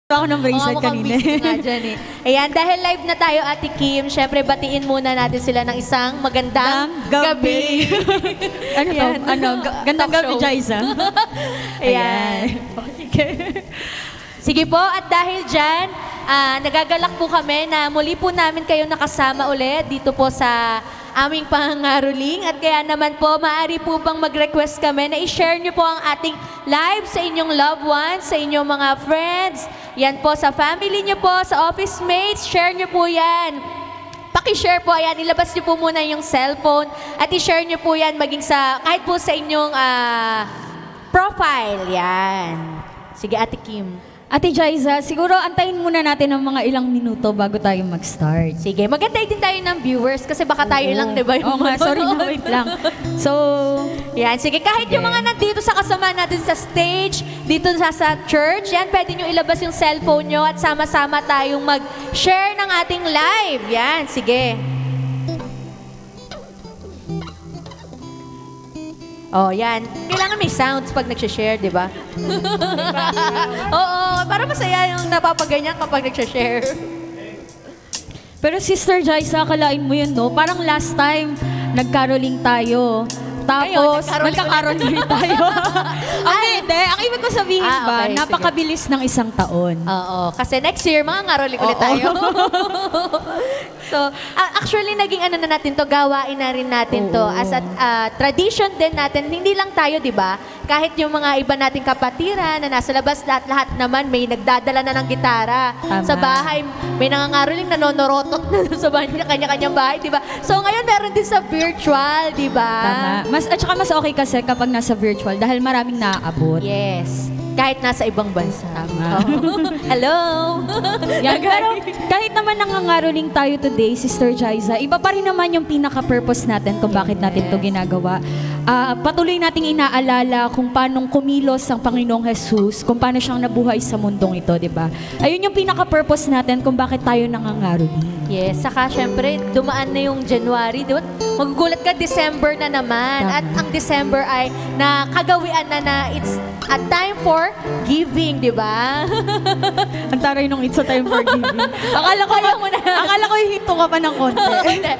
Ako ng bracelet kanina. Nga dyan eh. Ayan, dahil live na tayo, Ate Kim, syempre batiin muna natin sila ng isang magandang gabi. Ano to? Ayan. Gandang Talk gabi, show. Jaiza. Ayan. Sige. Sige po, at dahil dyan, nagagalak po kami na muli po namin kayo nakasama ulit dito po sa aming pangangaroling. At kaya naman po, maaari po bang mag-request kami na i-share nyo po ang ating live sa inyong loved ones, sa inyong mga friends. Yan po, sa family nyo po, sa office mates, share nyo po yan. Paki-share po, ayan, ilabas nyo po muna yung cellphone at i-share nyo po yan maging sa, kahit po sa inyong profile, yan. Sige, Ate Kim. Ate Jaiza, siguro antayin muna natin ng mga ilang minuto bago tayo mag-start. Sige, magantay din tayo ng viewers kasi baka tayo lang, di ba? Oo nga, sorry na, wait lang. So, yan, sige, kahit yung mga nandito sa kasama natin sa stage, dito sa church, yan, pwede nyo ilabas yung cellphone nyo at sama-sama tayong mag-share ng ating live. Yan, sige. Oh, yan. Kailangan may sounds pag nag-share, di ba? Oo, para masaya yung napapaganyan kapag nag-share. pero Sister Jaiza, akalain mo yun, no? Parang last time, nag-caroling tayo. Tapos, Ngayon, nagka-caroling tayo. Hindi. Ang ibig ko sabihin ba, okay, napakabilis ng isang taon. Oo, kasi next year, mga ngaroling ulit tayo. So, actually, naging ano na natin to, gawain na rin natin to. As a tradition din natin, hindi lang tayo, di ba? Kahit yung mga iba nating kapatiran na nasa labas, lahat naman may nagdadala na ng gitara. Tama. Sa bahay, may nangangaroling nanonorotot na sa kanya-kanyang bahay, di ba? So, ngayon meron din sa virtual, di ba? Tama. At saka mas okay kasi kapag nasa virtual dahil maraming naaabot. Yes. Kahit nasa ibang bansa. Tama. Hello! Yan, pero kahit naman nangangaroling tayo today, Sister Jaiza, iba pa rin naman yung pinaka-purpose natin kung bakit natin to ginagawa. Patuloy nating inaalala kung paano kumilos ang Panginoong Jesus, kung paano siyang nabuhay sa mundong ito, di ba? Ayun yung pinaka-purpose natin kung bakit tayo nangangaroling. Yes, saka syempre, dumaan na yung January, di ba? Magugulat ka, December na naman. Tama. At ang December ay nakagawian na it's a time for giving, di ba? Ang taray nung It's a Time for Giving. Akala ko hihinto ka pa ng konti. Hindi.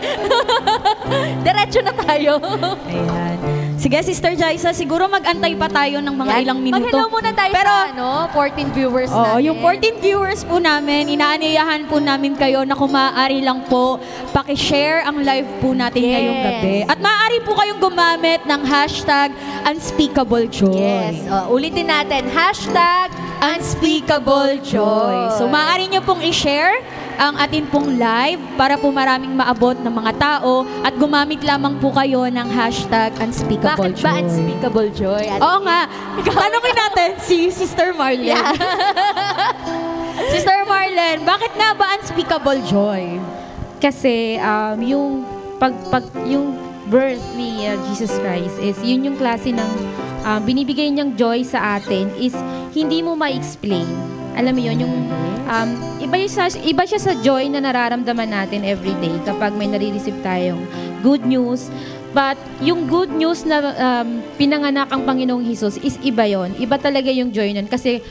Diretso na tayo. Ayan. Sige, Sister Jaiza, siguro mag-antay pa tayo ng mga Yan. ilang minuto. Mag-hello muna tayo Pero, sa 14 viewers oo, natin. yung 14 viewers po namin, inaanyayahan po namin kayo na kung maaari lang po, pakishare ang live po natin Yes. ngayong gabi. At maaari po kayong gumamit ng hashtag #unspeakablejoy. Yes. Ulitin natin, hashtag #unspeakablejoy. So maaari nyo pong i-share ang atin pong live para po maraming maabot ng mga tao at gumamit lamang po kayo ng hashtag #unspeakablejoy. Bakit ba unspeakable joy? Oo nga. Tanungin natin si Sister Marlene. Yeah. Sister Marlene, bakit nga ba unspeakable joy? Kasi yung birth ni Jesus Christ is yun yung klase ng binibigay niyang joy sa atin is hindi mo ma-explain. Alam mo yun, yung iba siya sa joy na nararamdaman natin every day kapag may nare-receive tayong good news. But yung good news na pinanganak ang Panginoong Hesus is iba yon. Iba talaga yung joy nun kasi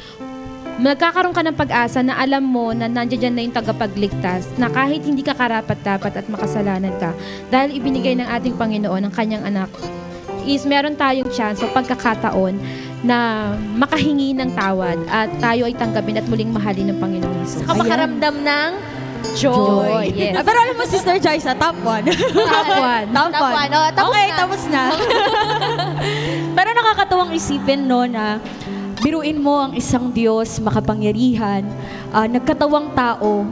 magkakaroon ka ng pag-asa na alam mo na nandiyan na yung tagapagligtas na kahit hindi ka karapat-dapat at makasalanan ka dahil ibinigay ng ating Panginoon ang kanyang anak is meron tayong chance o pagkakataon na makahingi ng tawad at tayo ay tanggapin at muling mahalin ng Panginoong Hesus. Saka makaramdam ng joy. Yes. Pero alam mo, Sister Jaiza, top 1. Top one. Top Top 1. one. Oh, tapos Okay, na. tapos na. Pero nakakatuwang isipin, no, na biruin mo ang isang Diyos makapangyarihan, nagkatawang tao,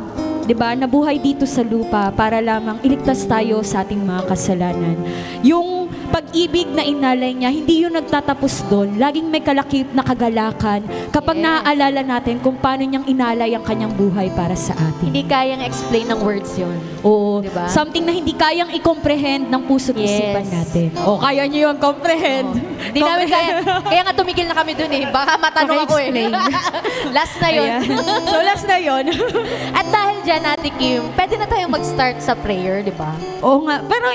'di ba? Nabuhay dito sa lupa para lamang iligtas tayo sa ating mga kasalanan. Yung pag-ibig na inalay niya, hindi yun nagtatapos doon. Laging may kalakip na kagalakan kapag Yes. naaalala natin kung paano niyang inalay ang kanyang buhay para sa atin. Hindi kayang explain ng words yun. Oo, Diba? something na hindi kayang i-comprehend ng puso't isipan Yes. natin. O, kaya niyo yung comprehend. Hindi namin kaya nga tumigil na kami dun eh. Baka matanong ako eh. Paki-explain. Last na yun. Ayan. So, last na yun. At dahil nandyan, Ate Kim, pwede na tayong mag-start sa prayer, di ba? Oo nga. Pero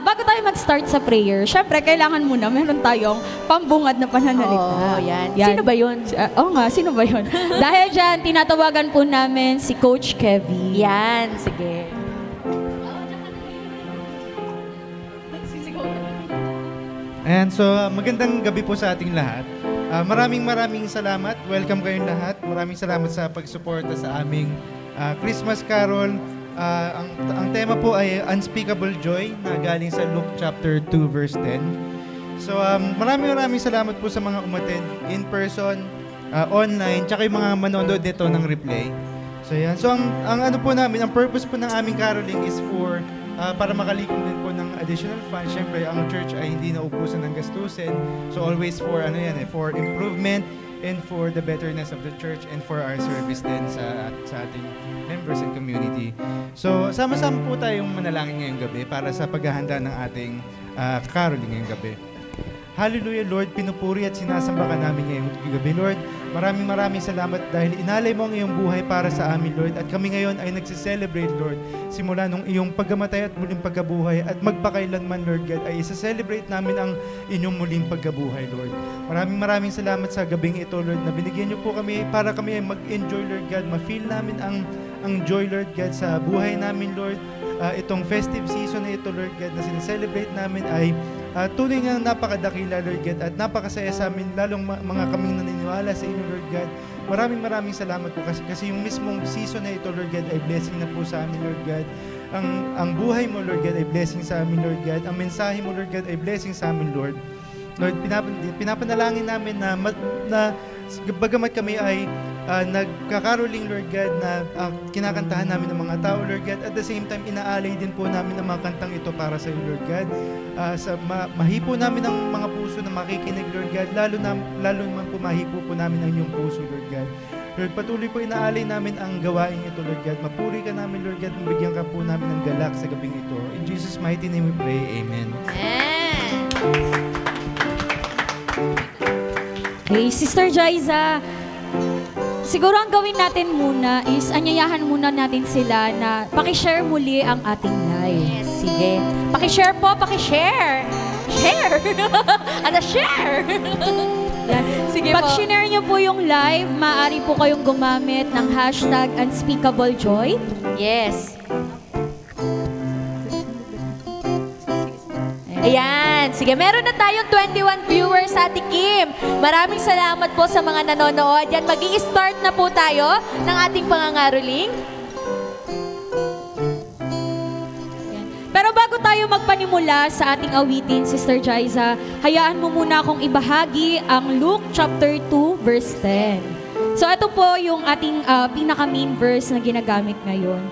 bago tayo mag-start sa prayer, syempre, kailangan muna meron tayong pambungad na pananalita. Oo, yan. Sino ba yun? Oo nga, sino ba yun? Dahil dyan, tinatawagan po namin si Coach Kevin. Yan, sige. Ayan, so magandang gabi po sa ating lahat. Maraming salamat. Welcome kayong lahat. Maraming salamat sa pagsuporta sa aming Christmas Carol. Ang tema po ay Unspeakable Joy na galing sa Luke chapter 2 verse 10. So maraming salamat po sa mga umattend in person, online, tsaka yung mga manonood nito ng replay. So yan. So ang ano po namin, ang purpose po ng aming caroling is for para makalikom din po ng additional funds. Siyempre, ang church ay hindi nauubusan ng gastusin. So always for for improvement and for the betterness of the church and for our service din sa ating members and community. So sama-sama po tayong manalangin ngayong gabi para sa paghahanda ng ating caroling ngayong gabi. Hallelujah, Lord. Pinupuri at sinasamba ka namin ngayong gabi, Lord. Maraming salamat dahil inalay mo ang iyong buhay para sa amin, Lord. At kami ngayon ay nagsiselebrate, Lord. Simula nung iyong pagkamatay at muling pagkabuhay at magpakailanman, Lord God, ay isa-celebrate namin ang inyong muling pagkabuhay, Lord. Maraming salamat sa gabing ito, Lord, na binigyan niyo po kami para kami ay mag-enjoy, Lord God. Ma-feel namin ang joy, Lord God, sa buhay namin, Lord. Itong festive season na ito, Lord God, na sineselebrate namin ay tunay nga napakadakila, Lord God, at napakasaya sa amin, lalong mga kaming naniniwala sa inyo, Lord God. Maraming salamat po kasi yung mismong season na ito, Lord God, ay blessing na po sa amin, Lord God. Ang buhay mo, Lord God, ay blessing sa amin, Lord God. Ang mensahe mo, Lord God, ay blessing sa amin, Lord. Lord, pinapanalangin namin na bagamat kami ay nagkakaroling, Lord God, na kinakantahan namin ng mga tao, Lord God, at the same time, inaalay din po namin ang mga kantang ito para sa iyo, Lord God. Mahipo namin ang mga puso na makikinig, Lord God, lalo naman po mahipo po namin ang iyong puso, Lord God. Lord, patuloy po inaalay namin ang gawain ito, Lord God. Mapuri ka namin, Lord God, mabigyan ka po namin ng galak sa gabing ito. In Jesus' mighty name we pray, Amen. Amen. Okay, Sister Jaiza, siguro ang gawin natin muna is anyayahan muna natin sila na pakishare muli ang ating live. Yes, sige. Pakishare po, pakishare. Share. Ano, share. Yan. Sige Pag po. shinare nyo po yung live, maaari po kayong gumamit ng hashtag #unspeakablejoy. Yes. Ayan. Sige, meron na tayong 21 viewers sa Ate Kim. Maraming salamat po sa mga nanonood. Yan, mag-i-start na po tayo ng ating pangangaroling. Pero bago tayo magpanimula sa ating awitin, Sister Jaiza, hayaan mo muna akong ibahagi ang Luke chapter 2 verse 10. So ito po yung ating pinaka-main verse na ginagamit ngayon.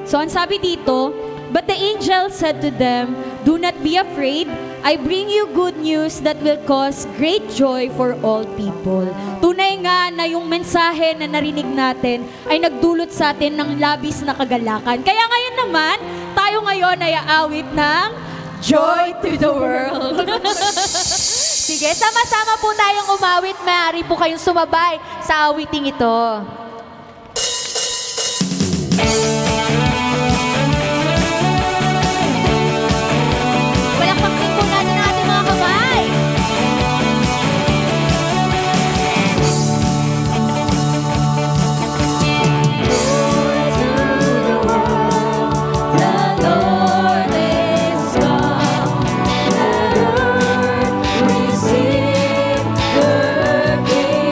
So ang sabi dito, "But the angel said to them, 'Do not be afraid. I bring you good news that will cause great joy for all people.'" Tunay nga na yung mensahe na narinig natin ay nagdulot sa atin ng labis na kagalakan. Kaya ngayon naman, tayo ngayon ay aawit ng Joy to the World. Sige, sama-sama po tayong umawit. Maaari po kayong sumabay sa awiting ito. Palakpakin po natin ang ating mga kamay. Receive the King.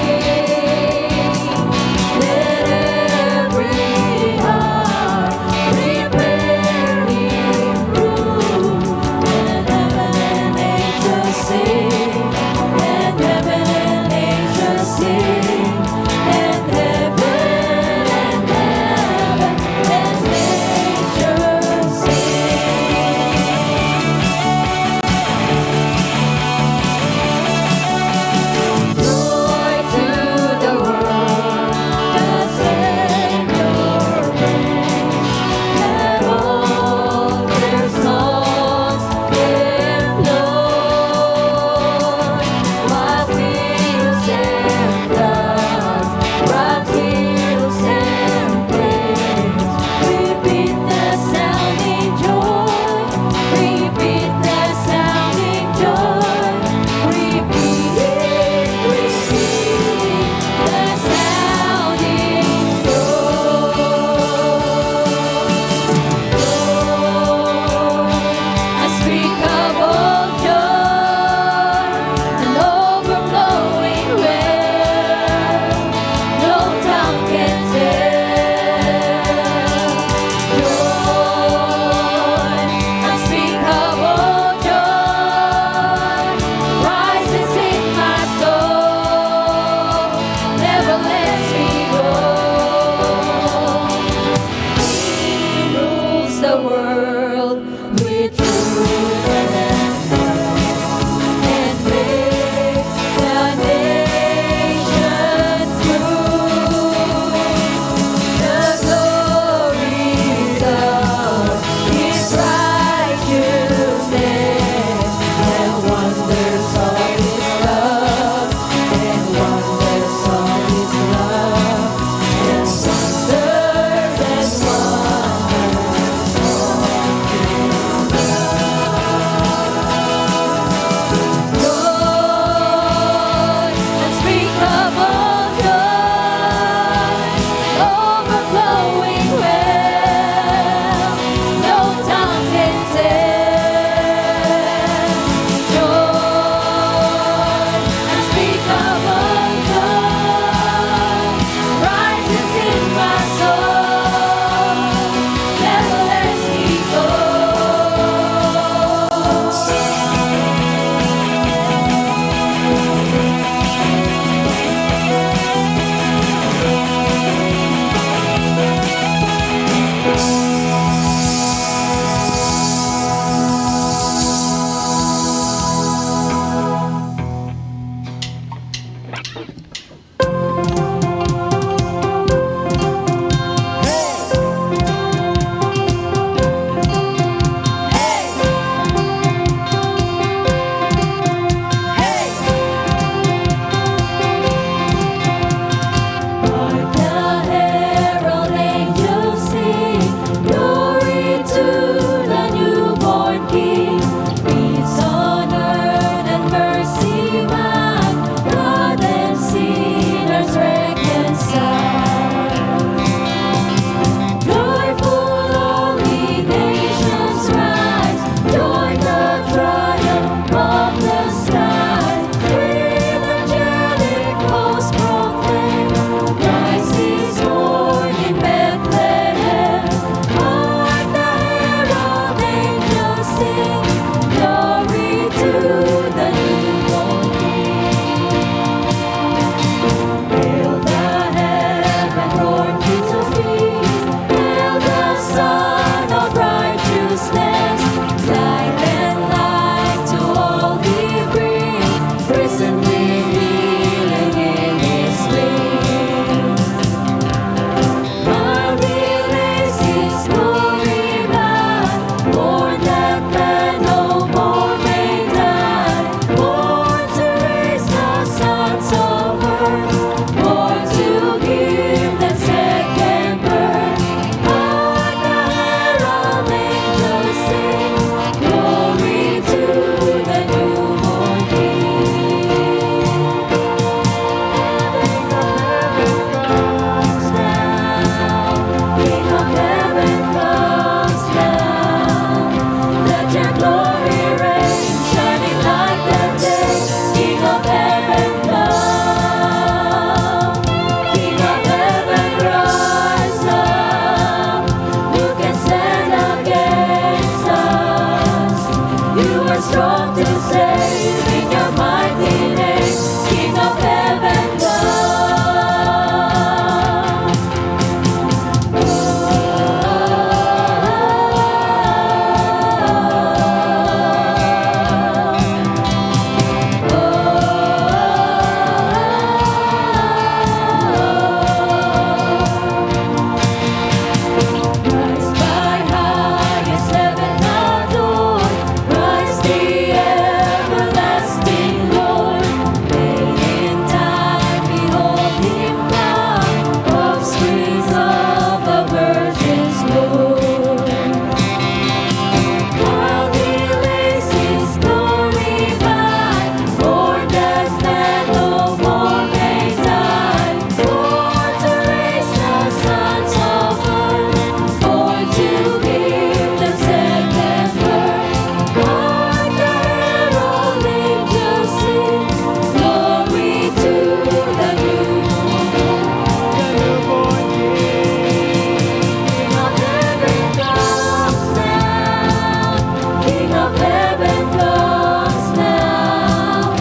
King of heaven comes now.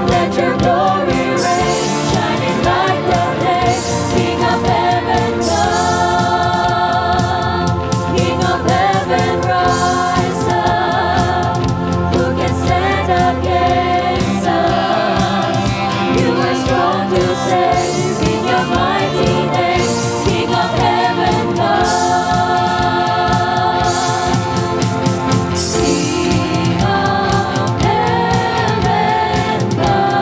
Let your glory reign, shining like the day. King of heaven come. King of heaven rise up. Who can stand against us? You are strong to save in your mighty name. King of heaven come. King of heaven come.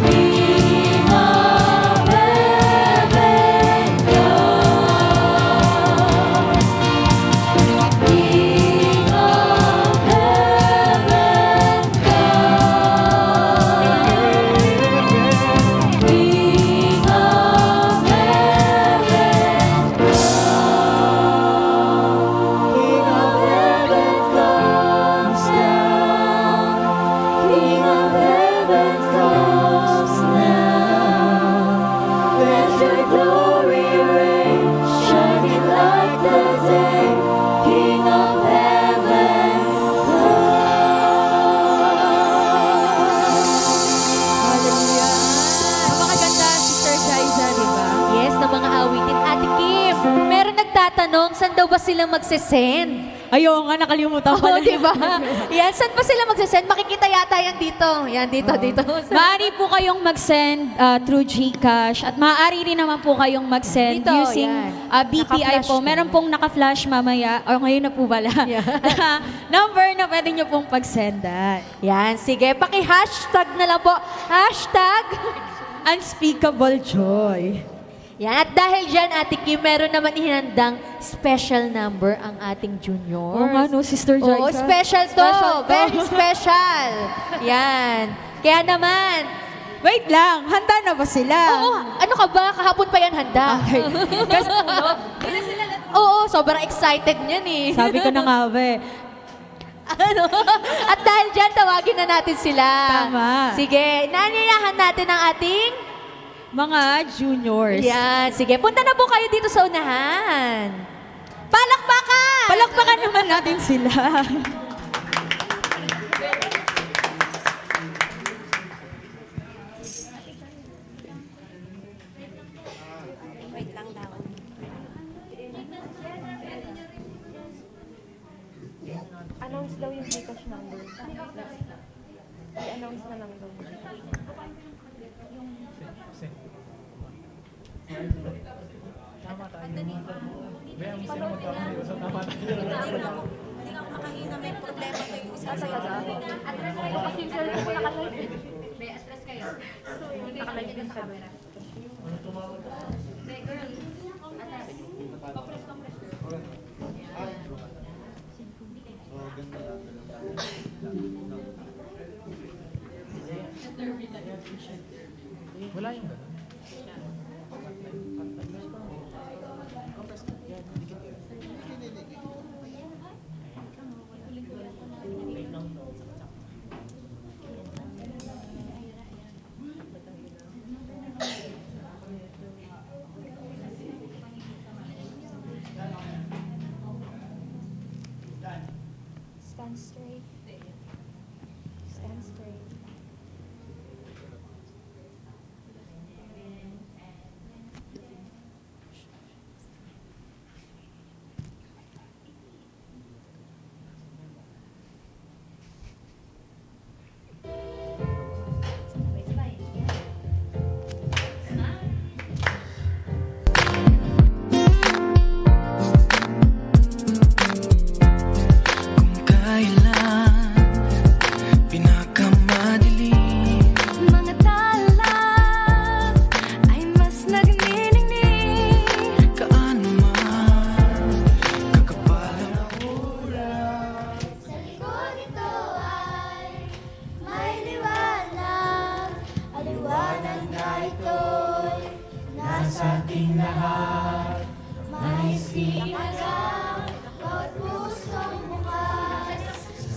King of heaven come. King of heaven come. King of heaven comes now. King of heaven comes now. Let your glory reign, shining like the day. King of heaven Hallelujah! Napakaganda, Sister Jaiza, di ba? Yes, na mga awitin. Ate Kim, meron nagtatanong, saan daw ba sila magsisend? Ayun nga, nakalimutan ko Oo, na. di ba? Yan, saan ba sila magsisend? Makikita yata yan dito. Yan, dito, dito. Maaari po kayong mag-send through GCash at maaari rin naman po kayong mag-send Dito, using yan. BPI Naka-flash po. na. Meron pong naka-flash mamaya, o ngayon na po pala, number na pwede nyo pong pag-sendan. Yan, sige. Paki-hashtag na lang po. Hashtag. Unspeakable joy. Yan. At dahil dyan, Ate Kim, meron naman ihinandang special number ang ating juniors. Oo nga, no, Sister Jaiza. Oo, special to. Special to. Very special. Yan. Kaya naman, Wait lang, handa na ba sila? oo, ano ka ba? Kahapon pa yan handa. Okay. Kasi, Oo, sobrang excited niyan eh. sabi ko na nga ba eh. Ano? At dahil dyan, tawagin na natin sila. Tama. Sige, naniyahan natin ang ating... Mga juniors. Yan, sige. Punta na po kayo dito sa unahan. Palakpakan! Palakpakan naman natin sila. Announce daw yung Gcash number. I-announce na lang daw. Stand straight. Stand straight. Kung kailan pinakamadilim, Mga tala ay mas nagniningning. kaano man kakapal ang Sa likod nito ay may liwanag. Ang liwanag na ito'y nasa ating lahat. May sigaw, bawat pusong bukas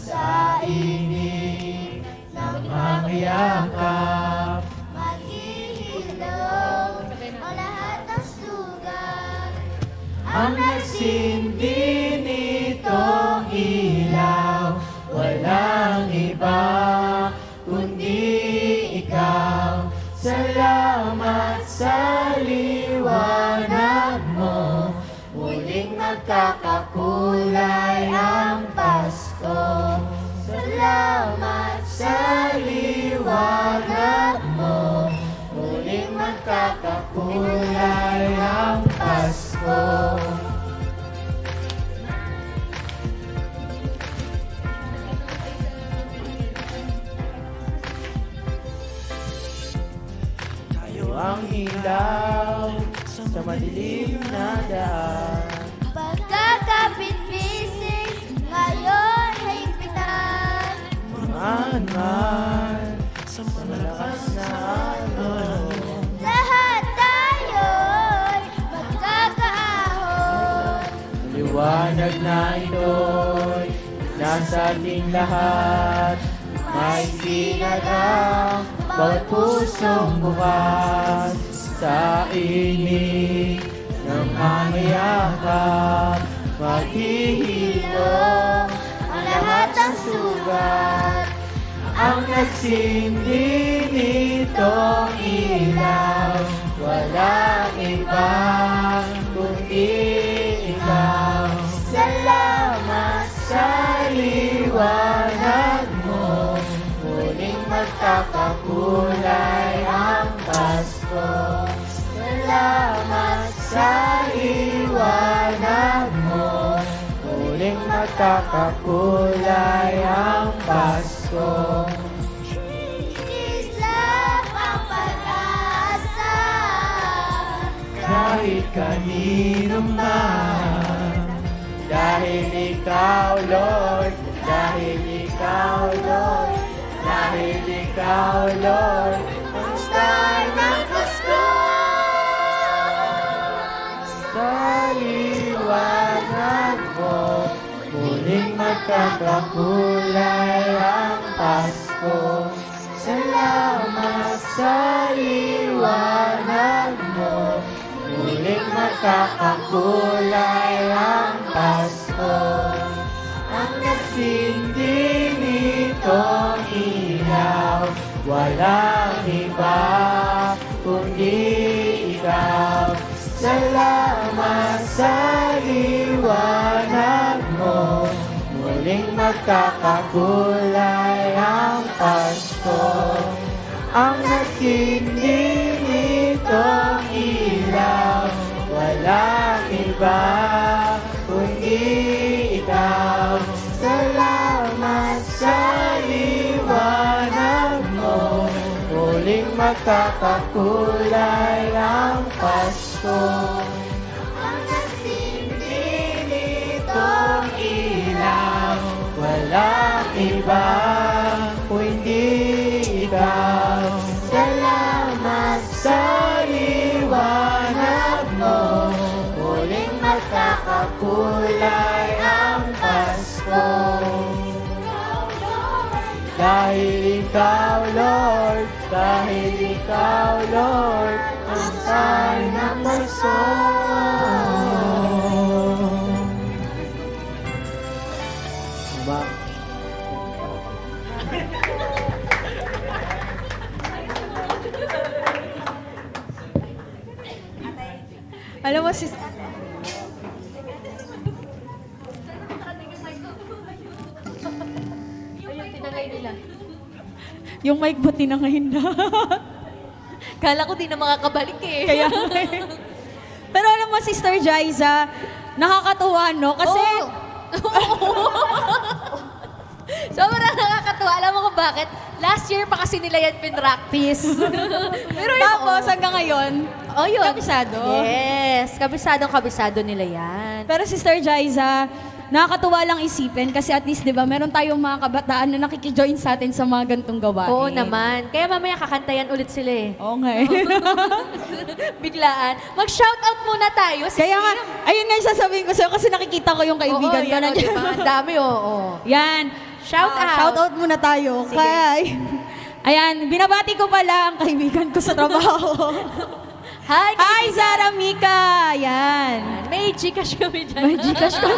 sa init ng pangiyakap. Maghihilom ang lahat ng sugat. Ang nagsindi ni kulay ang Pasko. Salamat sa liwanag mo, muling magkakakulay ang Pasko. Tayo ang ilaw sa madilim na daan. Pagkakapit-bisig, ngayon higpitan. Man sa malakas na alon. Lahat tayo'y magkakaahon. Liwanag na ito'y nasa ating lahat. May sinag ang bawat pusong bukas. Sa inig ng angayakap, maghihilom Ang lahat ng sugat, ang nagsindi nitong ilaw. Walang iba kundi ikaw. Salamat sa liwanag mo, muling magkakakulay ang Pasko. Salamat sa liwanag mo, muling magkakakulay ang Pasko. islap ang pag-asa. Kahit kanino man, dahil ikaw, Lord, dahil ikaw, Lord, dahil ikaw, Lord, ang star ng Pasko. Sa liwanag mo, muling magkakakulay ang Pasko. Salamat sa liwanag mo, muling magkakakulay ang Pasko. Ang nagsindi nitong ilaw, walang iba kundi ikaw. Salamat sa liwanag mo, muling magkakakulay ang Pasko. Ang nagsindi nitong ilaw, walang iba kundi ikaw. Salamat sa liwanag mo, muling magkakakulay ang Pasko. Ang nagsindi Nitong ilaw, walang iba kundi ikaw. Salamat sa liwanag mo, muling magkakakulay ang Pasko. Dahil ikaw, Lord, dahil ikaw, Lord, ang star ng Pasko. Ba? Alam mo, sis... Yung mic ba tinangayin na? Kala ko di na makakabalik eh. Kaya Pero alam mo, Sister Jaiza, nakakatuwa, no? Kasi... Sobrang nakakatuwa. Alam mo kung bakit? Last year pa kasi nila yan pinractice. Pero yun, Tapos hanggang ngayon, oh, yun. kabisado. Yes, kabisado nila yan. Pero Sister Jaiza, nakakatuwa lang isipin kasi at least, di ba, meron tayong mga kabataan na nakikijoin sa atin sa mga gantong gawain. Oo naman. Kaya mamaya kakantayan ulit sila eh. Oo nga eh. Biglaan. Mag-shoutout muna tayo. Si Kaya nga, Sim. ayun nga yung sasabihin ko sa'yo kasi nakikita ko yung kaibigan Oo, ko yan, na o, diba? Ang dami, oo. Yan. Shout out. Shout out muna tayo. Sige. Kay, ayan, binabati ko pala ang kaibigan ko sa trabaho. Hi, Hi, Zara Mika! Yan. May Gcash kami dyan. May Gcash ko.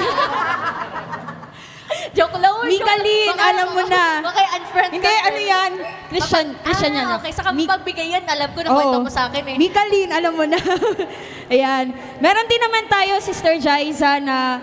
Joke lang. oh, Mika joke. Lynn, Baka- alam mo na. Baka unfriend Hindi, ka, ano girl. yan? Christian yan. Okay, saka Mi- pagbigay yan, alam ko na kwento mo sa akin eh. Mika Lynn, alam mo na. Ayan. Meron din naman tayo, Sister Jaiza, na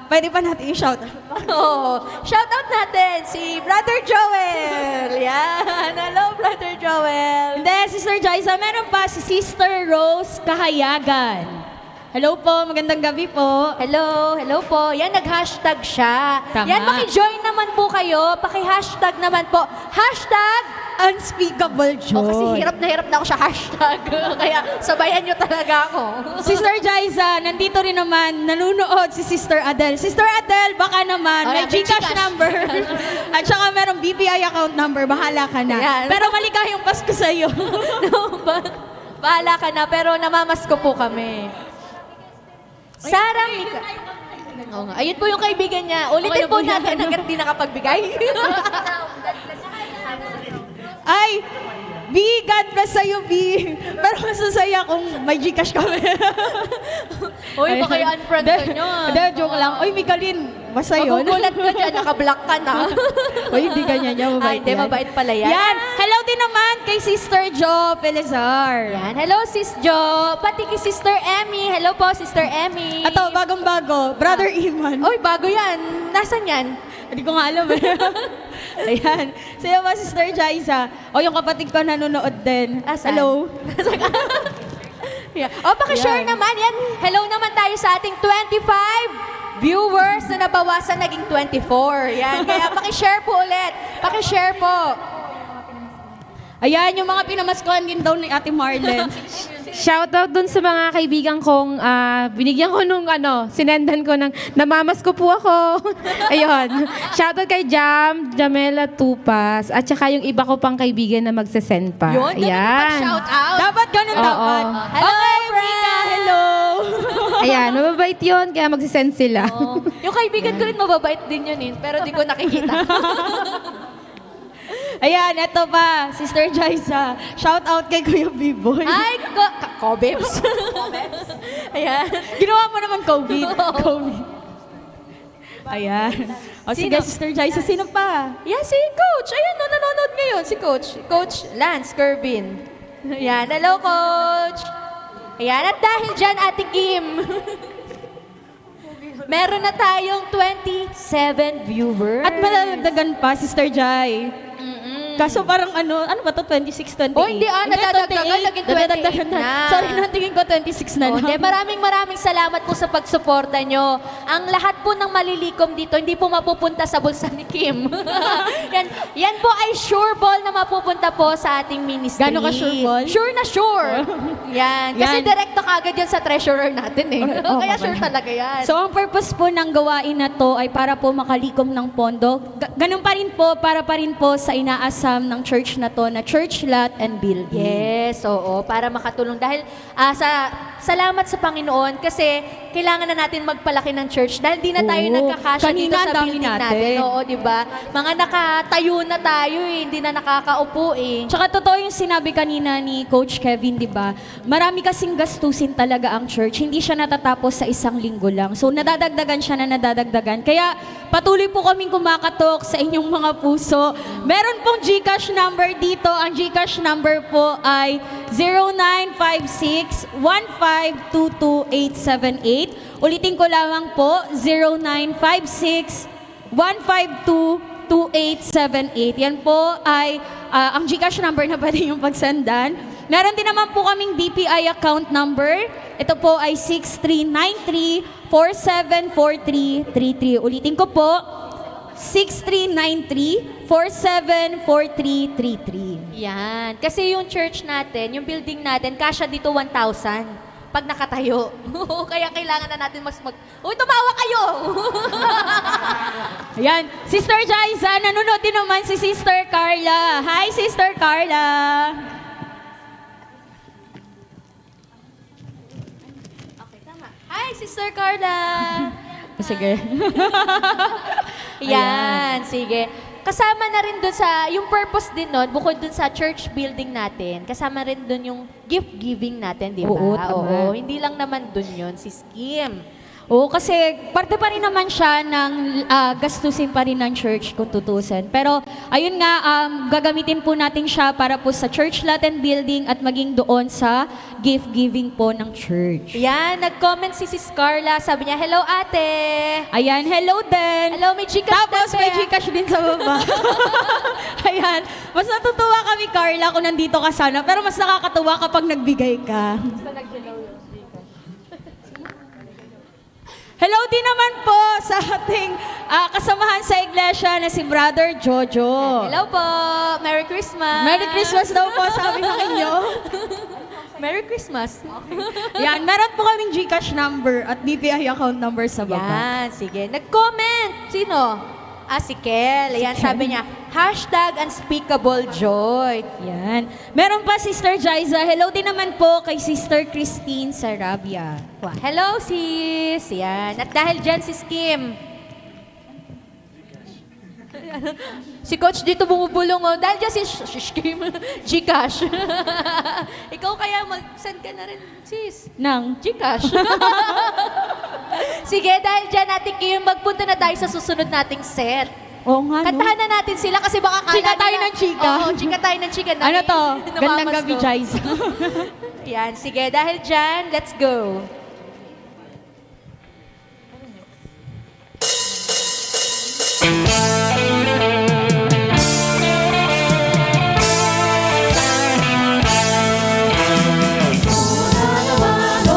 Pwede pa natin i-shout. Oh, shout out natin si Brother Joel. Yan. Hello, Brother Joel. Hindi, Sister Jaisa, meron pa si Sister Rose Kahayagan. Hello po, magandang gabi po. Hello po. Yan, nag-hashtag siya. Tama. Yan, maki-join naman po kayo. Paki-hashtag naman po. Hashtag. Unspeakable joy. Oh, kasi hirap na ako sa hashtag. Kaya sabayan nyo talaga ako. Sister Jaisa, nandito rin naman, nanunood si Sister Adele. Sister Adele, baka naman, Ay, may may GCash GCash. number. At saka merong BPI account number, bahala ka na. Ayan. Pero maligayang Pasko sa'yo. No, bahala ka na, pero namamasko po kami. Sarah Mika. Oo nga. Ayun po yung kaibigan niya. Ulitin Okay na po po yan. natin hanggat di nakapagbigay. Ay, B, God bless sa'yo, B. Pero masasaya kung may GCash kami. Uy, baka i-unfriend ka niya. Hindi, joke lang. Uy, Miguelin, basta yun. Magugulat ka dyan, nakablock ka na. Uy, hindi ganyan yan. Ay, Mabait hindi, yan. mabait pala yan. Yan. Hello din naman kay Sister Jo Pelizar. Yan. Hello, Sis Jo. Pati kay Sister Emmy. Hello po, Sister Emmy. Ato, bagong-bago. Brother Iman. Uy, bago yan. Nasaan yan? Hindi ko nga alam eh. Ayan. Sa'yo ba, Sister Jaisa? O, yung kapatid ko nanonood din. Asan? Hello. Yeah. O, pakishare Yan. naman. Yan. Hello naman tayo sa ating 25 viewers na nabawasan naging 24. Yan. Kaya pakishare po ulit. Pakishare po. Ayan, yung mga pinamaskuhan din daw ni Ate Marlene. Shoutout dun sa mga kaibigan kong binigyan ko nung sinendan ko ng namamas ko po ako. Ayun. Shoutout kay Jamela Tupas at saka yung iba ko pang kaibigan na magsesend pa. Yun, ganun Ayan. shout out. Dapat ganun Oo. dapat. Hello, Okay, friend. Mika, hello. Ayan, mababait yun, kaya magsesend sila. Oh. Yung kaibigan ko rin mababait din yun pero di ko nakikita. Ayan, eto pa, Sister Jaisa. Shout out kay Kuya B-Boy. Ay, Kobebs. Ayan. Ginawa mo naman COVID. COVID. Ayan. O sige, Sino? Sister Jaisa, sino pa? Yan, si Coach. Ayan, nanonood ngayon si Coach. Coach Lance Kervin. Ayan, hello Coach. Ayan, at dahil dyan, Ate Kim, meron na tayong 27 viewers. At malalagdagan pa, Sister Jai. Kaso parang ano ba to, 26, 28? Oh, hindi, nadadagdagan, naging 28 Nadadagdagan na. Sorry, natingin ko 26 na Oh, lang. hindi, maraming salamat po sa pagsuporta nyo. Ang lahat po ng malilikom dito, hindi po mapupunta sa bulsa ni Kim. yan po ay sure ball na mapupunta po sa ating ministry. Gano'n ka sure ball? Sure na sure. Yan. Kasi Yan. direkto kagad yan sa treasurer natin eh. Oh, Kaya okay. sure talaga yan. So, ang purpose po ng gawain na to ay para po makalikom ng pondo. Ganun pa rin po, para pa rin po sa inaasam ng church na to, na church lot and building. Yes, oo, para makatulong. Dahil salamat sa Panginoon kasi kailangan na natin magpalaki ng church dahil di na tayo Oo. nagkakasya dito Kanina, sa ang dami building natin. natin. Oo, di ba? Mga nakatayo na tayo eh, hindi na nakakaupo eh. Tsaka totoo yung sinabi kanina ni Coach Kevin, di ba? Marami kasing gastusin talaga ang church. Hindi siya natatapos sa isang linggo lang. So, nadadagdagan siya na nadadagdagan. Kaya, patuloy po kaming kumakatok sa inyong mga puso. Meron pong GCash number dito. Ang GCash number po ay 0956-1522878. Ulitin ko lamang po, 0956-1522878. Yan po ay ang GCash number na pwede yung pagsandan. Meron din naman po kaming BPI account number. Ito po ay 6393-474333. Ulitin ko po, 6393-474333. Yan. Kasi yung church natin, yung building natin, kasya dito 1,000 pag nakatayo. Kaya kailangan na natin Uy, tumawa kayo! Ayan, Sister Jaisa, nanonood din naman si Sister Carla. Hi, Sister Carla. Hi, Sister Carla! Sige. Yan, sige. Kasama na rin dun sa, yung purpose din nun, bukod dun sa church building natin, kasama rin dun yung gift giving natin, di ba? Oo, tama. Hindi lang naman dun yun, si Kim. Oo, kasi parte pa rin naman siya ng gastusin pa rin ng church kung tutusin. Pero ayun nga, gagamitin po natin siya para po sa church lot and building at maging doon sa gift giving po ng church. Yan, nag-comment si Sis Carla. Sabi niya, hello ate! Ayan, hello din. Hello, may Gcash Tapos na, may Bea. Gcash din sa baba. Ayan, mas natutuwa kami Carla kung nandito ka sana, pero mas nakakatuwa kapag nagbigay ka. Hello din naman po sa ating kasamahan sa iglesia na si Brother Jojo. Hello po! Merry Christmas! Merry Christmas daw po sabi ng inyo. Merry Christmas! Yan, meron po kaming Gcash number at BPI account number sa baba. Yan, sige. Nag-comment! Sino? Si Kel. Ayan, sabi niya, #unspeakable joy. Yan. Meron pa Sister Jaiza. Hello din naman po kay Sister Christine Sarabia. Wow. Hello, sis! Yan. At dahil dyan, sis Kim. Si Coach dito bumubulong, oh. Dahil dyan, sis Kim. Gcash. Ikaw kaya mag-send ka na rin, sis. Nang? Gcash. Sige, dahil dyan, Ate Kim, magpunta na tayo sa susunod nating set. Oo nga, no? Kantahan na natin sila kasi baka kala Chika tayo nila- ng chika. Oo, chika tayo ng chika. Ano to? Gandang Namamas gabi, ko. Jaiza. Yan, sige. Dahil dyan, let's go.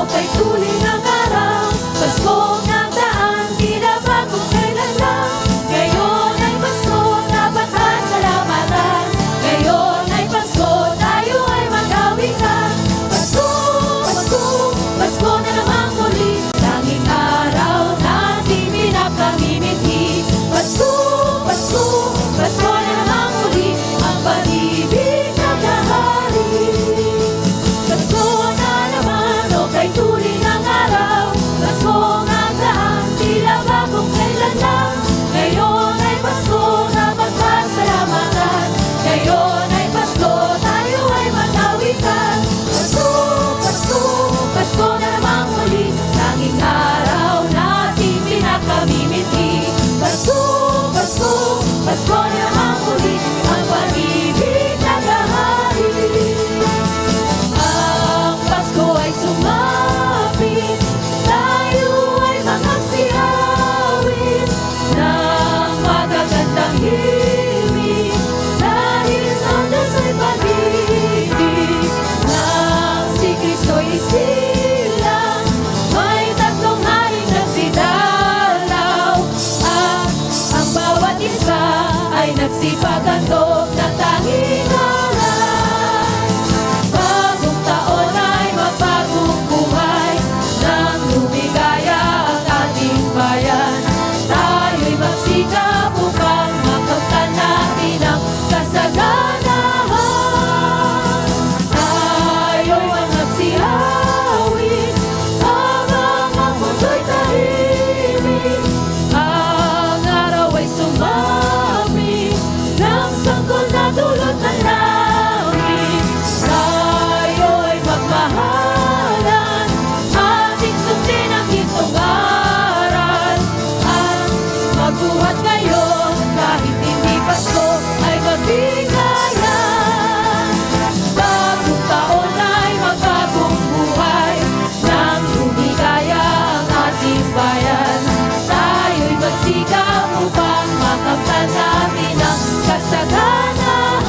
Kay tuloy ng araw, Paskong nagdaan, tila bagong kailan lang. Ngayon ay Pasko, dapat pasalamatan. Ngayon ay Pasko, tayo ay mag-awitan. Pasko, Pasko, Pasko na namang muli. Tanging araw natin pinakamimiti. Pasko, Pasko, Pasko na namang muli. Ang pag-ibig naghahari. Pasko na naman, o kay tuloy ng araw. Pasko ang daan, tila bagong kailan lang. Ngayon ay Pasko na magpasalamatan. Ngayon ay Pasko, tayo ay mag-awitan. Pasko, Pasko, Pasko na namang muli. Tanging araw natin pinakamimiti. Pasko, Pasko, Pasko na namang muli. Ang pag-ibig naghahari. Ang Pasko ay sumapit, tayo ay magsiawit ng magagandang himig. Dahil sa Diyos ay pag-ibig, nang si Kristo'y isilang, may tatlong haring nagsidalaw. At ang bawat isa ay nagsipaghandog ng tanging aral. Bagong taon ay magbagong buhay, nang lumigaya ang ating bayan. Tayo'y magsikap upang makamtan natin ang kasaganahan. Tayo'y ang magsiawit habang ang mundo'y tahimik. Ang araw ay sumapit ng sanggol na dulot ng langit. Tayo ay magmahalan, ating sundin ang gintong aral. At magbuhat ngayon kahit hindi Pasko ay magbigayan. Bagong taon ay magbagong buhay, nang lumigaya ang ating bayan. Tayo'y magsikap upang makamtan natin ang kasaganahan.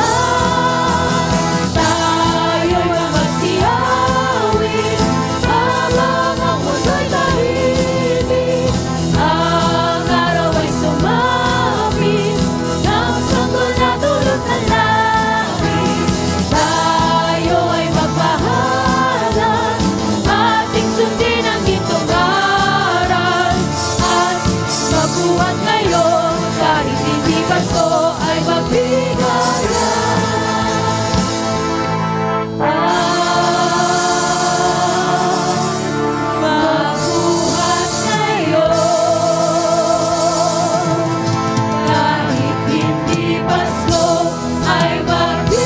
Tayo'y magsiawit habang ang mundo'y tahimik. Ang araw ay sumapit ng sanggol na dulot ng langit. Tayo ay magpahalan, ating sundin ang gintong aral. At magbuhat ngayon kahit hindi Pasko ay magbigayan. Magbuhat ngayon kahit hindi Pasko ay magbigayan.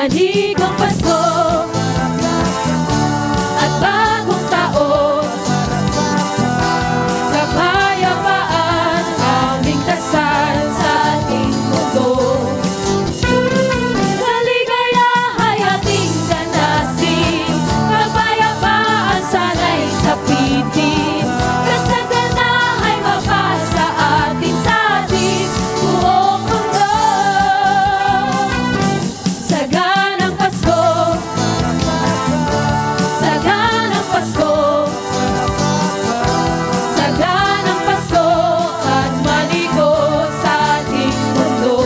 Maligong Pasko at bagong taon, kapayapaan aming dasal sa ating mundo. Kaligaya ating ganasin, kapayapaan sana'y sapitin, kasaganahay mapasa atin sa ating buong mundo. Saganang Pasko, saganang Pasko, saganang Pasko at maligo sa ating mundo.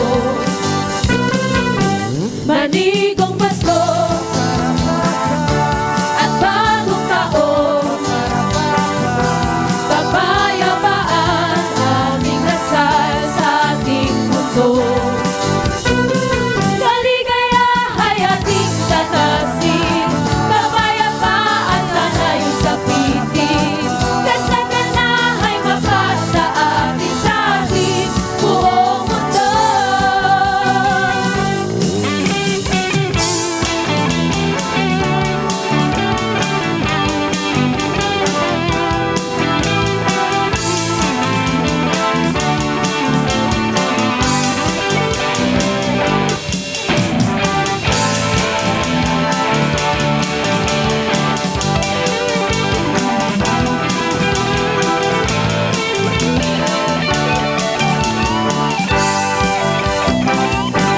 Manigong Pasko at bagong taon, kapayapaan aming dasal sa ating mundo. Kaligayahay ating tatasin, kapayapaan sana'y sapitin, kasaganahay mapasa atin sa ating buong mundo.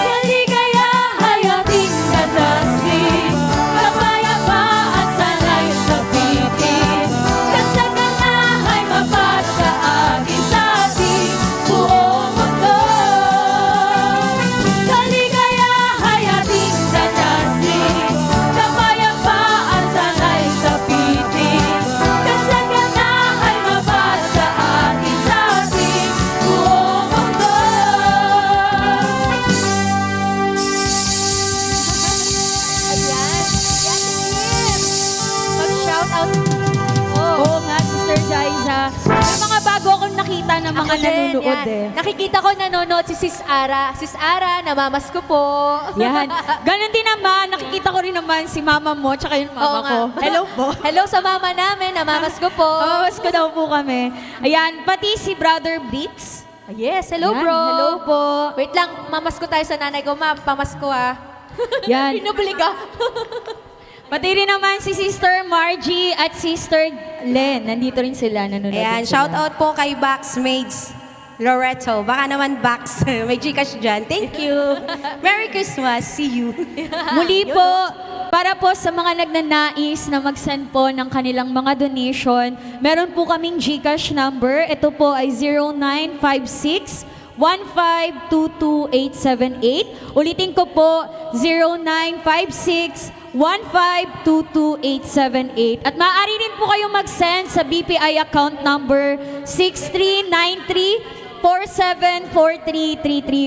Kaligayahay ating tatasin, kapayapaan sana'y sapitin, kasaganahay mapasa atin sa ating buong mundo. Kaligayahay ating tatasin, kapayapaan sana'y sapitin, kasaganahay mapasa atin sa ating buong mundo. Ayan. Yan, Kim. Mag-shout out. Oo nga, Sister Jaiza. May mga bago akong nakita ng mga Ako din, nanonood yan. eh. Nakikita ko nanonood si Sis Ara. Sis Ara, namamas ko po. Yan. Ganon din naman, nakikita ko rin naman si mama mo tsaka yung Oo mama nga. ko. Hello po. Hello sa mama namin, namamas ko po. Mamas ko daw po kami. Ayan, pati si Brother Blitz. Yes, hello Yan, bro. Hello po. Wait lang, mamas ko tayo sa nanay ko. Ma, pamas ko ah. Yan. Pinubliga. Pati rin naman si Sister Margie at Sister Len. Nandito rin sila, nanonood Ayan, din sila. shout out po kay Baxmates Loreto. Baka naman Bax, may Gcash dyan. Thank you. Merry Christmas. See you. Muli po, para po sa mga nagnanais na mag-send po ng kanilang mga donation, meron po kaming GCash number. Ito po ay 0956 1522878. Ulitin ko po, 0956 1522878. At maaari rin po kayong mag-send sa BPI account number 6393-474333.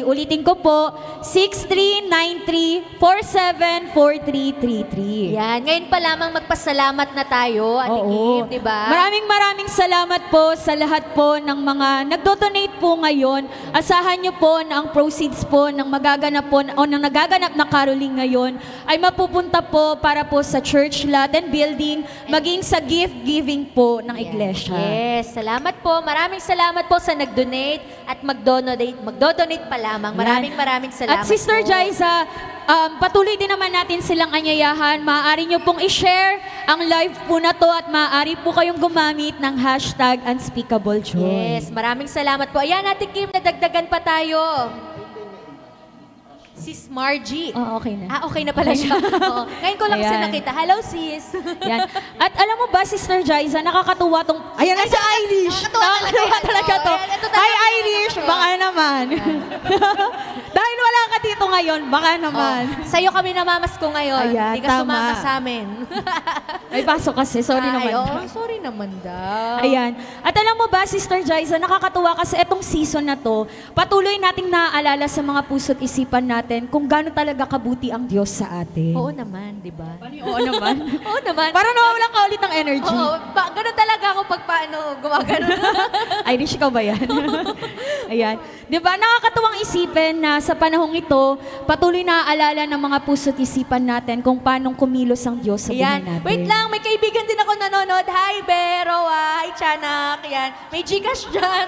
Ulitin ko po, 6393-474333. Yan, ngayon pa lamang magpasalamat na tayo, Ate Kim, di ba? Maraming salamat po sa lahat po ng mga nagdo-donate po ngayon. Asahan niyo po na ang proceeds po ng magaganap po o ng nagaganap na caroling ngayon ay mapupunta po para po sa church lot and building, maging sa gift giving po ng iglesia. Yes, salamat po. Maraming salamat po sa nag-donate at magdo-donate pa lamang. Maraming salamat At Sister po. Jaiza, patuloy din naman natin silang anyayahan. Maaari nyo pong i-share ang live po na to at maaari po kayong gumamit ng hashtag Unspeakable Joy. Yes, maraming salamat po. Ayan, Ate Kim, nadagdagan pa tayo. Sis Margie. Okay na. Okay na pala siya. Oo. Ngayon ko lang siya Ayan. nakita. Hello, sis. Yan. At alam mo ba, Sister Jaiza, nakakatuwa tong... Ayan na si Irish! Nakakatuwa talaga to. Ayan, ito talaga Hi, yung Irish! nakakatuwa. Baka naman. Dahil wala ka dito ngayon, baka naman. Sa'yo kami namamas ko ngayon. Ayan, Hindi ka tama. sumama sa amin. May pasok kasi, sorry Ay, naman. oo, sorry naman daw. Ayan. At alam mo ba, Sister Jaiza, nakakatuwa kasi etong season na to, patuloy nating naaalala sa mga puso't isipan natin kung gaano talaga kabuti ang Diyos sa atin. Oo naman, di ba? Oo naman. Oo naman. Parang nawawalan ka ulit ng energy. Oo, ganun talaga ako pag paano gumagano. Irish ka ba yan? Ayan. Di ba, nakakatuwang isipin na sa panahong ito, patuloy na aalala ng mga puso't isipan natin kung paano kumilos ang Diyos sa buhay Ayan. natin. Wait lang, may kaibigan din ako nanonood. Hi, Bero. Hi, Chanak. Yan. May Gcash dyan.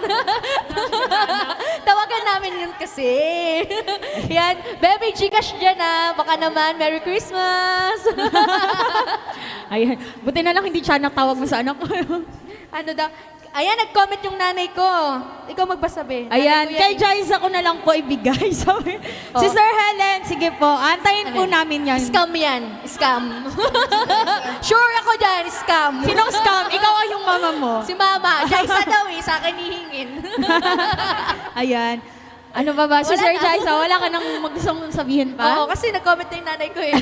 Tawagan namin yun kasi. Yan. Bebe, may Gcash dyan Baka naman, Merry Christmas. Ayan. Buti na lang hindi siya natawag mo sa anak ko. Ano daw? Ayan, nag-comment yung nanay ko. Ikaw magbasabi. Ayan, Nanay ko yan. kay Joyce ako na lang po ibigay. Sabi. Sister Helen, sige po, antayin po Ano? namin yan. Scam yan. Scam. Sure ako dyan, scam. Sinong scam? Ikaw o yung mama mo? Si Mama. Jaisa daw sa akin hihingin. Ayan. Ano ba ba? Wala Sister na. Joyce, wala ka nang magustong sabihin pa? Oo, kasi nag-comment na yung nanay ko eh.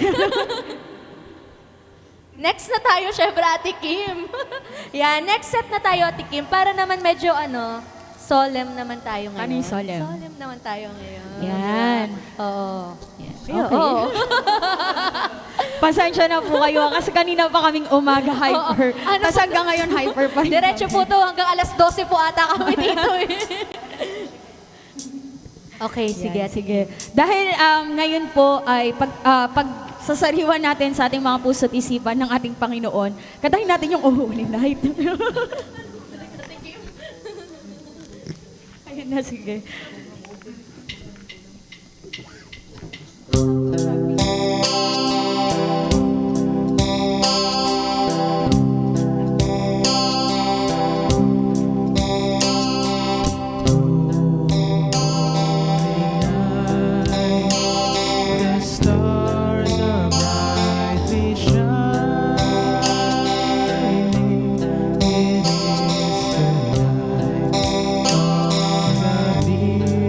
Next na tayo, syempre, Ate Kim. Yan, next set na tayo, Ate Kim. Para naman medyo, solemn naman tayo ngayon. Ano yung solemn? Solemn naman tayo ngayon. Yan. Oo. Yan. Ayun, Okay. oo. Pasensya na po kayo kasi kanina pa kaming umaga hyper. Oo. Ano Tapos po- hanggang ngayon hyper pa rin. Diretso po to, hanggang alas 12 po ata kami dito eh. Okay, sige. Sige, sige. Dahil ngayon po ay pagsasariwan natin sa ating mga puso't isipan ng ating Panginoon, katahin natin yung Holy Night. Ayun na, sige. The stars are brightly shining. It is the light of the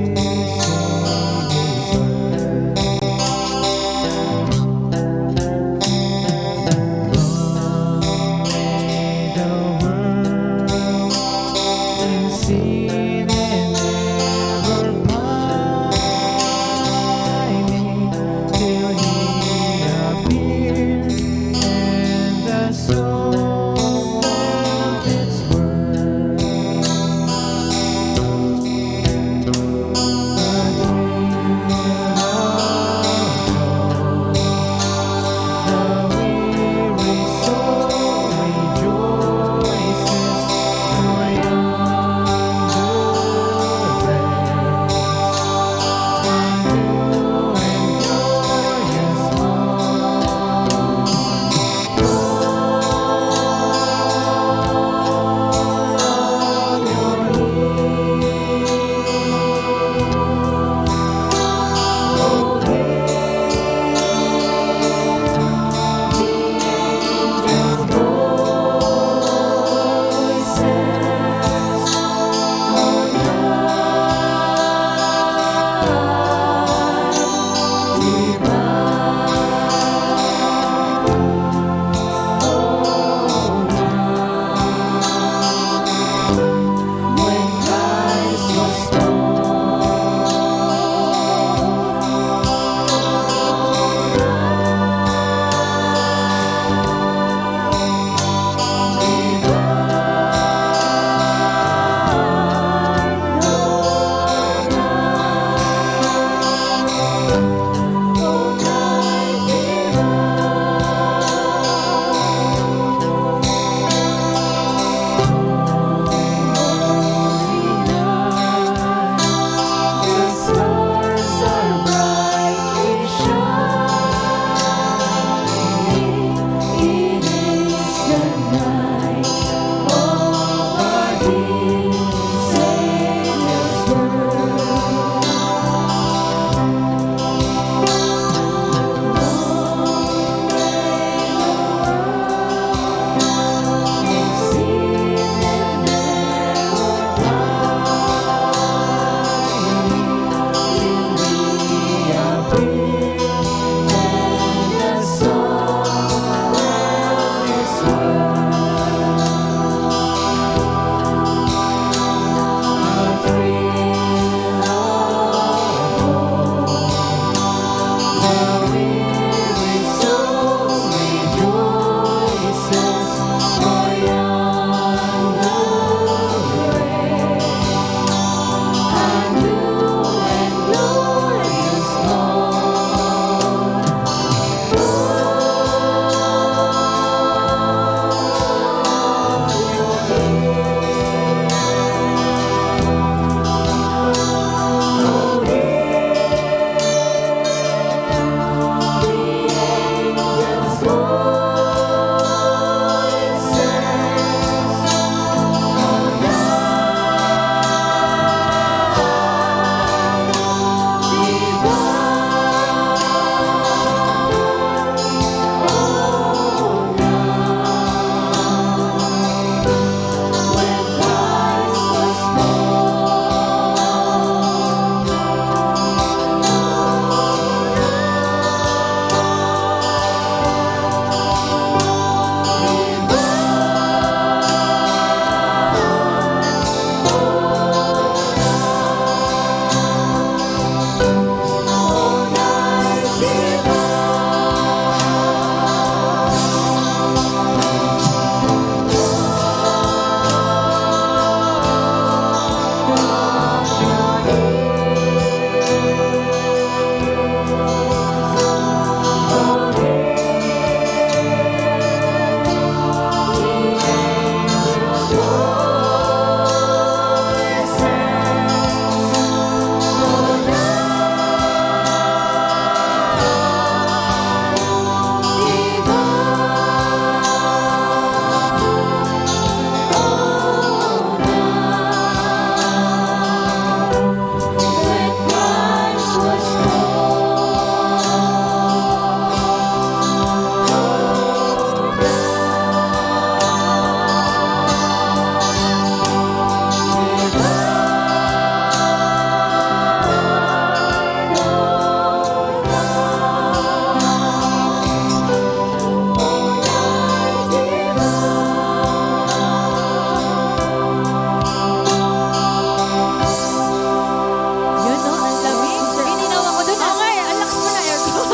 Yun, no? Ang lamig. Pininaw ako dun. Oo nga, ang lakas mo na aircon.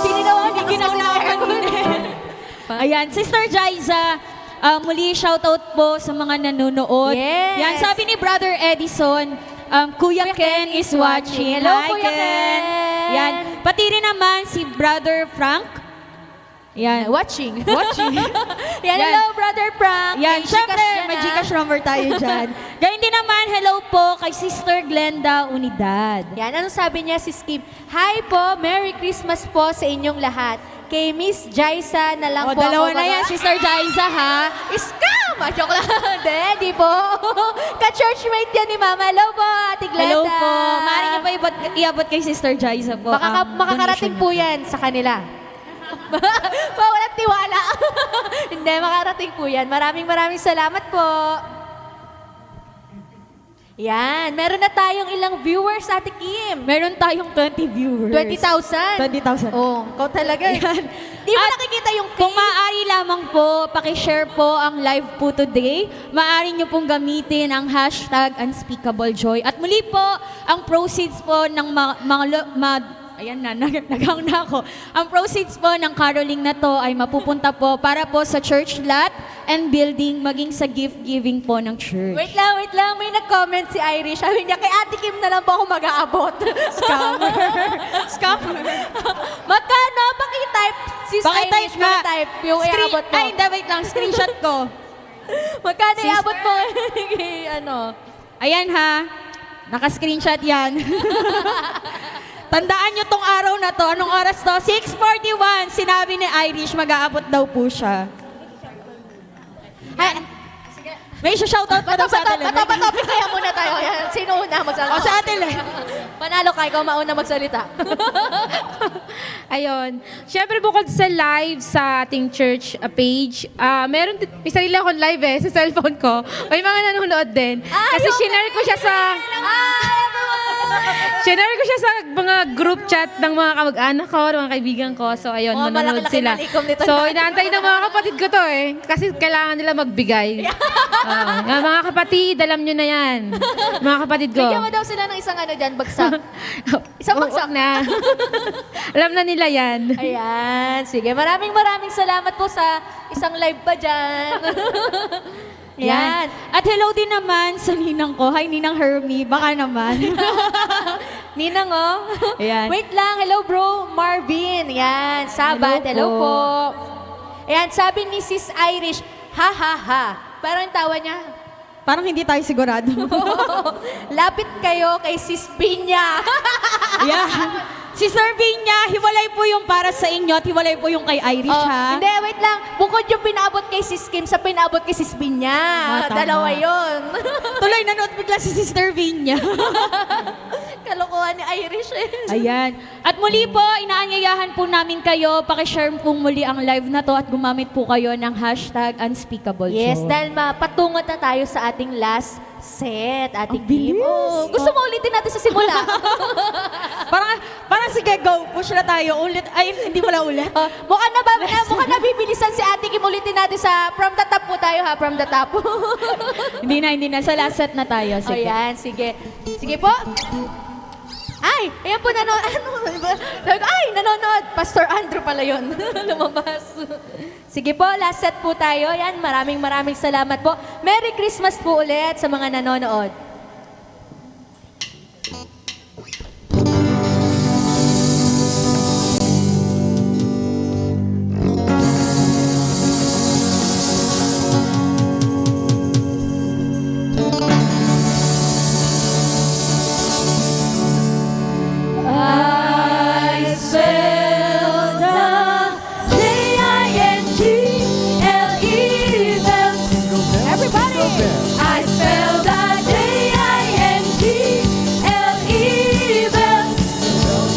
Pininaw ako, Ginaw na ako kanina. Ayan, Sister Jaiza, muli shoutout po sa mga nanonood. Yes. Yan, sabi ni Brother Edison, Kuya Ken is watching. Hello, Hi, Kuya Ken. Yan, pati rin naman si Brother Frank. Yan, Watching. watching. Yan, hello, Brother Frank. Yan, May syempre, Gcash yan, may ah. Gcash number tayo dyan. Ganyan din naman, hello po kay Sister Glenda Unidad. Yan, anong sabi niya si Skip? Hi po, Merry Christmas po sa inyong lahat. Kay Miss Jaisa na lang O, po dalawa ako na yan, Sister Jaiza, ha? Scam! Joke lang. Hindi po. Ka-churchmate yan ni Mama. Hello po, Ate Glenda. Hello po. Maaari niyo pa iabot kay Sister Jaiza po. ang Makakarating donation po yan sa kanila. Walang tiwala. Hindi, makarating po yan. Maraming salamat po. Yan, meron na tayong ilang viewers, Ate Kim. Meron tayong 20 viewers. 20,000. 20,000. Oh, ikaw talaga. Yan. Di mo At nakikita yung Kung pin? maaari lamang po, pakishare po ang live po today. Maaari nyo pong gamitin ang hashtag unspeakablejoy. At muli po, ang proceeds po ng ayan na, naghang na ako. Ang proceeds po ng caroling na to ay mapupunta po para po sa church lot and building, maging sa gift giving po ng church. Wait lang. May nag-comment si Irish. Sabi niya, kay Ate Kim na lang po ako mag-aabot. Scammer. Scammer. Magkano? Paki-type. Sis Pakitype Irish, nga. pakitype yung iabot mo. Ay, hindi, wait lang. Screenshot ko. Magkano iabot mo? Ano? Ayan ha. Naka-screenshot yan. Tandaan nyo tong araw na to. Anong oras to? 6:41. Sinabi ni Irish, mag-aabot daw po siya. Ay, May shoutout pa daw sa atin. Topic kaya muna tayo. Yan. Sino una magsalita? O sa atin. Panalo ka, ikaw mauna magsalita. Ayun. Siyempre bukod sa live sa ating church page, may sarili akong live sa cellphone ko. May mga nanonood din. Kasi shinare ko siya sa mga group chat ng mga kamag-anak ko, ng mga kaibigan ko. So ayun, Oh, manonood malaki-laki sila. na likom nito. So inaantay ng mga kapatid ko to kasi kailangan nila magbigay. Mga kapatid, alam nyo na yan. Mga kapatid ko. Bigyan mo daw sila ng isang ano dyan, bagsak. Isang bagsak. Wag na. Alam na nila yan. Ayan, sige. Maraming salamat po sa isang live pa dyan. Yan. At hello din naman sa ninang ko. Hi, Ninang Hermie. Baka naman. Ninang, oh. Ayan. Wait lang. Hello, bro. Marvin. Yan. Sabat. Hello Hello, po. po. Ayan, sabi ni Sis Irish, ha, ha, ha. Parang yung tawa niya. Parang hindi tayo sigurado. Lapit kayo kay Sis Pinya. Yeah. Si Sir Vinya, hiwalay po yung para sa inyo at hiwalay po yung kay Irish, ha? Hindi, wait lang. Bukod yung pinaabot kay Sis Kim sa pinaabot kay Sis Pinya. Tama. Dalawa yun. Tuloy, nanood bigla si Sister Vinya. Kalokohan ni Irish eh. Ayan. At muli po, inaanyayahan po namin kayo, pakishare po muli ang live na to at gumamit po kayo ng hashtag unspeakablejoy. Yes, dahil patungot na tayo sa ating last set, Ate Ang Kim. bilis. Oh, gusto mo ulitin natin sa simula? Parang sige, go. Push na tayo. Ulit. Ay, hindi pala ulit. Mukhang nabibilisan si Ate Kim. Ulitin natin sa from the top po tayo ha, from the top. Hindi na. Sa last set na tayo. O Sige. yan, sige. Sige po. Ay, ayan po nanonood. Ay, nanonood. Pastor Andrew pala yun. Lumabas. Sige po, last set po tayo. Yan, maraming salamat po. Merry Christmas po ulit sa mga nanonood. I spell the J-I-N-G-L-E bells. Everybody! I spell the J-I-N-G-L-E bells.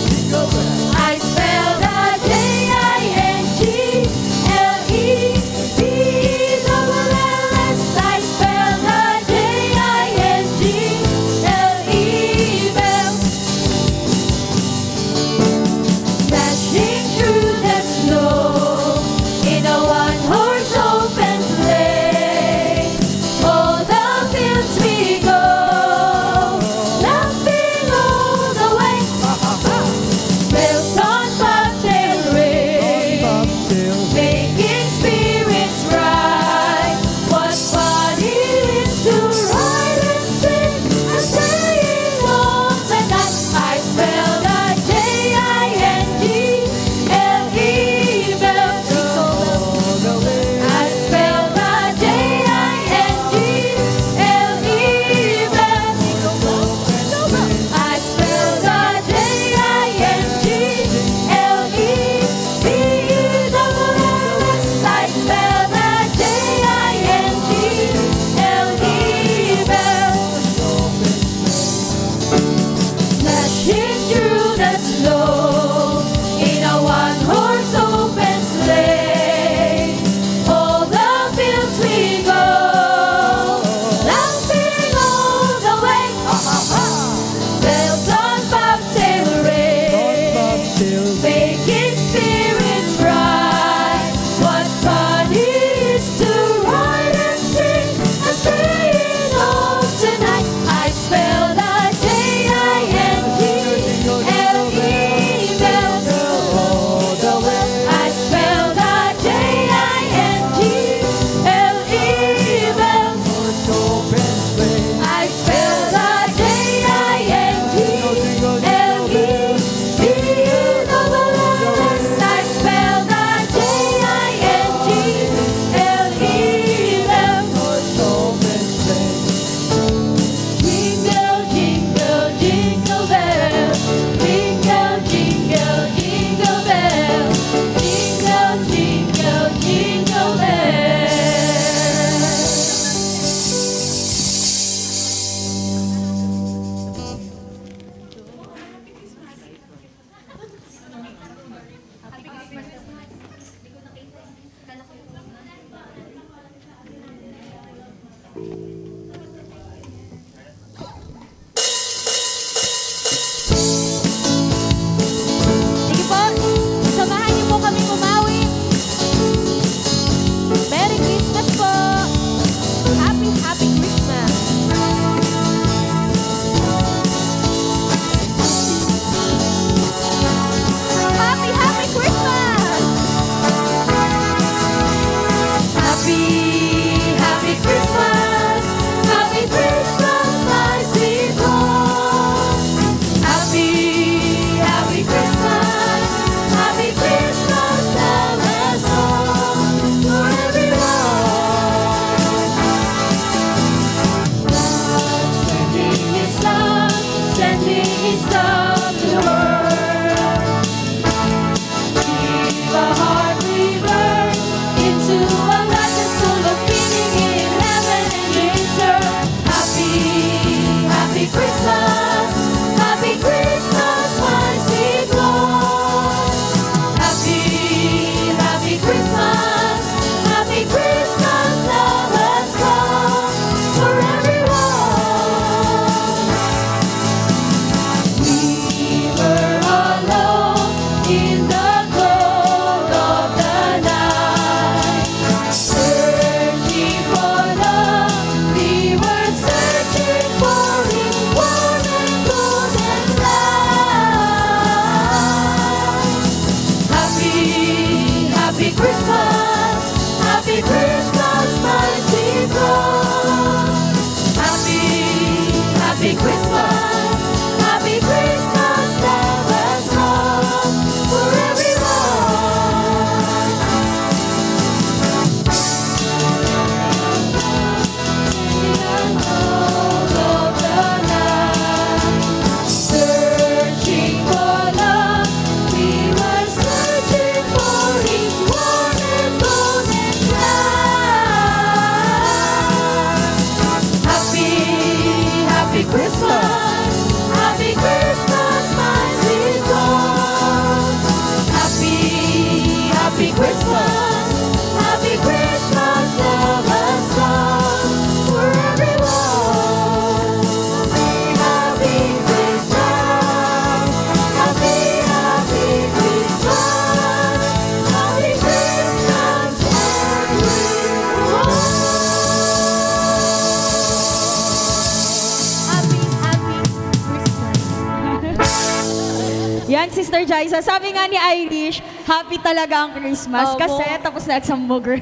Sister Jaisa. Sabi nga ni Irish, happy talaga ang Christmas Opo. kasi tapos na exam mo, girl.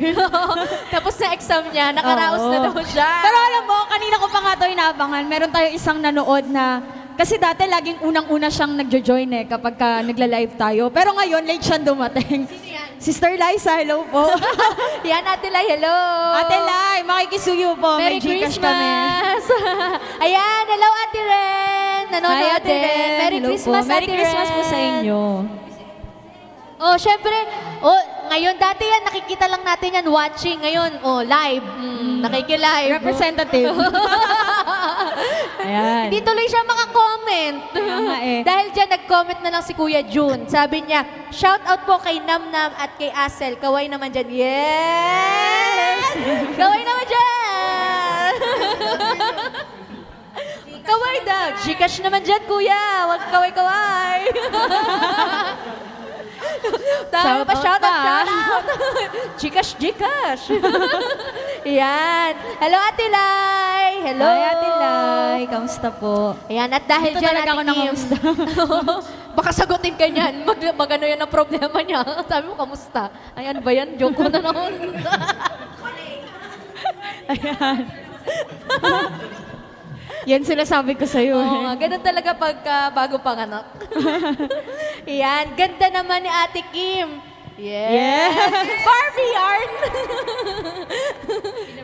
Tapos na exam niya, nakaraos Oo. na daw siya. Pero alam mo, kanina ko pa nga ito inaabangan. Meron tayo isang nanood na, kasi dati laging unang-una siyang nagjo-join kapag ka nagla-live tayo. Pero ngayon, late siyang dumating. Sister Liza, hello po. Yan, Ate Lai, hello. Ate Lai, makikisuyo po. Merry May Gcash kami. Christmas! Ayan, hello Ate Ren! Nanonood Hi, Ate din. Ren. Merry Hello Christmas, po. Merry Ate Christmas po Ren. sa inyo. Oh, syempre, ngayon dati yan, nakikita lang natin yan watching. Ngayon, live. Nakikilive. Representative. Ayan. Hindi tuloy siya makakomment. Kaya nga eh. Dahil dyan, nag-comment na lang si Kuya June. Sabi niya, shout out po kay Namnam at kay Asel. Kaway naman dyan. Yes! Kaway naman dyan! Kaway daw. Gcash naman dyan, Kuya. Huwag kaway-kaway. Dami pa, shout out. Gcash. Yan. Hello, Ate Lai. Hello. Hi, Ate Lai. Kamusta po? Ayan, at dahil Dito dyan, talaga Ate ako Kim, nangamusta. baka sagutin ka niyan. Magano yan ang problema niya. Sabi mo, kamusta? Ayan ba yan? Joke ko na naman. Ayan. Yan sila sabi ko sa'yo. Oo nga, ganun talaga pagka bago panganak. Ayan, ganda naman ni Ate Kim. Yes. Barbie yarn.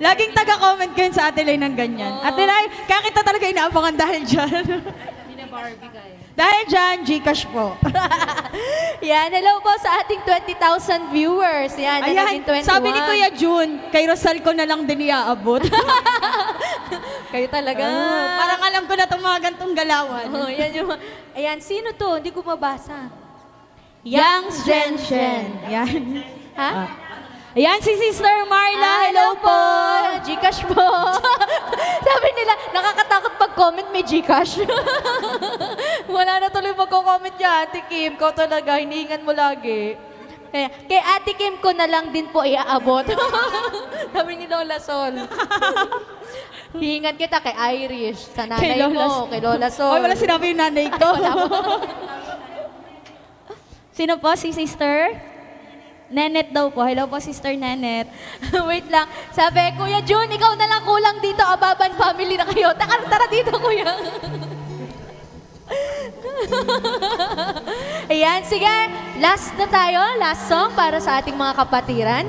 Laging taga-comment ko yun sa Ate Lai ng ganyan. Ate Lai, kaya kita talaga inaabangan dahil dyan. Dahil dyan, Gcash po. Yan, hello po sa ating 20,000 viewers. Yan, na Ayan, naging 21. sabi ni Kuya June, kay Rosal ko na lang din iaabot. Kayo talaga. Parang alam ko na itong mga gantong galawan. Oh, yan yung, ayan, sino to? Hindi ko mabasa. Yang Zhen. Yan. Ha? Ayan si Sister Marla. Hello po. Gcash po. Sabi nila, nakakatakot pag-comment may Gcash. Wala na tuloy magko-comment niya, Ate Kim. Ikaw talaga, hinihingan mo lagi. Kay Ate Kim ko na lang din po iaabot. Sabi ni Lola Sol. Hihingan kita kay Irish, sa nanay mo, kay Lola Sol. Oy, wala sinabi yung nanay ko. Wala mo. Sino po? Si Sister? Nenet daw po. Hello po, Sister Nenet. Wait lang. Sabi, Kuya June, ikaw na lang kulang dito. Ababan family na kayo. Tara dito, Kuya. Ayan, sige. Last na tayo. Last song para sa ating mga kapatiran.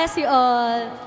bless you all.